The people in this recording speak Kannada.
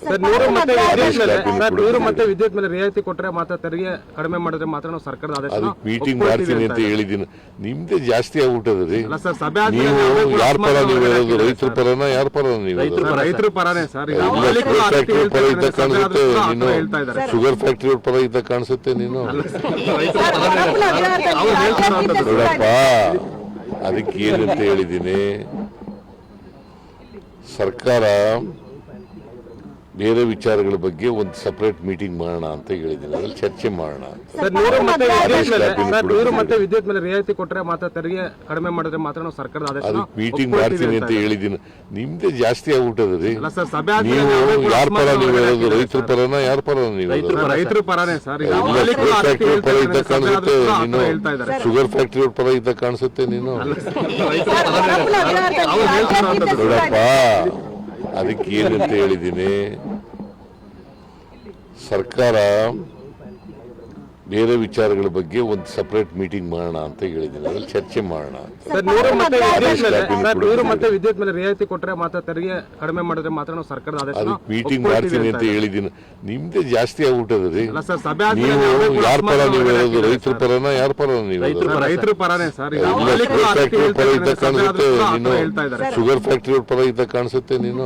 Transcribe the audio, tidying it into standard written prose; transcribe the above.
ಸರ್ ನೂರು ಮತ್ತೆ ವಿದ್ಯುತ್ ಮೇಲೆ ರಿಯಾಯಿತಿ ಕೊಟ್ಟರೆ ಮಾತ್ರ ತೆರಿಗೆ ಕಡಿಮೆ ಮಾಡಿದ್ರೆ ಮಾತ್ರ ನಾವು ಸರ್ಕಾರದ ಆದೇಶ ಅದಕ್ಕೆ ಮೀಟಿಂಗ್ ಮಾಡ್ತೀನಿ ಅಂತ ಹೇಳಿದ್ದೀನಿ. ನಿಮ್ದೇ ಜಾಸ್ತಿ ಆಗ್ಬಿಟ್ಟದ್ರಿ. ಸರ್ ಸಭೆ ನೀವು ಯಾರ ಪರ ನೀವು ಹೇಳೋದು? ರೈತರ ಪರನ ಯಾರ ಪರ ನೀವು? ರೈತರ ಪರನೇ ಸರ್. ಫ್ಯಾಕ್ಟ್ರಿ ಪರ ಇದ್ದ ಕಾಣಿಸುತ್ತೆ ನೀನು. ಶುಗರ್ ಫ್ಯಾಕ್ಟ್ರಿ ಪರ ಇದ್ದ ಕಾಣಿಸುತ್ತೆ ನೀನು. ನೋಡಪ್ಪ, ಅದಕ್ಕೆ ಏನಂತ ಹೇಳಿದ್ದೀನಿ, ಸರ್ಕಾರ ಬೇರೆ ವಿಚಾರಗಳ ಬಗ್ಗೆ ಒಂದು ಸಪರೇಟ್ ಮೀಟಿಂಗ್ ಮಾಡೋಣ ಅಂತ ಹೇಳಿದ್ದೀನಿ. ಅದ್ರಲ್ಲಿ ಚರ್ಚೆ ಮಾಡೋಣ. ಸರ್ ನೂರು ಮತ್ತೆ ವಿದ್ಯುತ್ ಮೇಲೆ ರಿಯಾಯಿತಿ ಕೊಟ್ಟರೆ ಮಾತ್ರ ತೆರಿಗೆ ಕಡಿಮೆ ಮಾಡಿದ್ರೆ ಮಾತ್ರ ನಾವು ಸರ್ಕಾರದ ಆದೇಶ ಅದಕ್ಕೆ ಮೀಟಿಂಗ್ ಮಾಡ್ತೀನಿ ಅಂತ ಹೇಳಿದ್ದೀನಿ. ನಿಮ್ದೇ ಜಾಸ್ತಿ ಆಗ್ಬಿಟ್ಟದ್ರಿ. ಸರ್ ಸಭೆ ನೀವು ಯಾರ ಪರ ನೀವು ಹೇಳೋದು? ರೈತರ ಪರನ ಯಾರ ಪರ ನೀವು? ರೈತರ ಪರನೇ ಸರ್. ಫ್ಯಾಕ್ಟ್ರಿ ಪರ ಇದ್ದ ಕಾಣಿಸುತ್ತೆ ನೀನು. ಶುಗರ್ ಫ್ಯಾಕ್ಟ್ರಿ ಪರ ಇದ್ದ ಕಾಣಿಸುತ್ತೆ ನೀನು. ನೋಡಪ್ಪ, ಅದಕ್ಕೆ ಏನಂತ ಹೇಳಿದ್ದೀನಿ, ಸರ್ಕಾರ ಬೇರೆ ವಿಚಾರಗಳ ಬಗ್ಗೆ ಒಂದು ಸಪರೇಟ್ ಮೀಟಿಂಗ್ ಮಾಡೋಣ ಅಂತ ಹೇಳಿದ್ದೀನಿ. ಅದ್ರಲ್ಲಿ ಚರ್ಚೆ ಮಾಡೋಣ. ಸರ್ ನೂರು ಮತ್ತೆ ವಿದ್ಯುತ್ ಮೇಲೆ ರಿಯಾಯಿತಿ ಕೊಟ್ಟರೆ ಮಾತ್ರ ತೆರಿಗೆ ಕಡಿಮೆ ಮಾಡಿದ್ರೆ ಮಾತ್ರ ನಾವು ಸರ್ಕಾರದ ಆದೇಶ ಅದಕ್ಕೆ ಮೀಟಿಂಗ್ ಮಾಡ್ತೀನಿ ಅಂತ ಹೇಳಿದ್ದೀನಿ. ನಿಮ್ದೇ ಜಾಸ್ತಿ ಆಗ್ಬಿಟ್ಟದ್ರಿ. ಸರ್ ಸಭೆ ನೀವು ಯಾರ ಪರ ನೀವು ಹೇಳೋದು? ರೈತರ ಪರನ ಯಾರ ಪರ ನೀವು? ರೈತರ ಪರನೇ ಸರ್. ಫ್ಯಾಕ್ಟ್ರಿ ಪರ ಇದ್ದ ಕಾಣಿಸುತ್ತೆ ನೀನು. ಶುಗರ್ ಫ್ಯಾಕ್ಟ್ರಿ ಪರ ಇದ್ದ ಕಾಣಿಸುತ್ತೆ ನೀನು.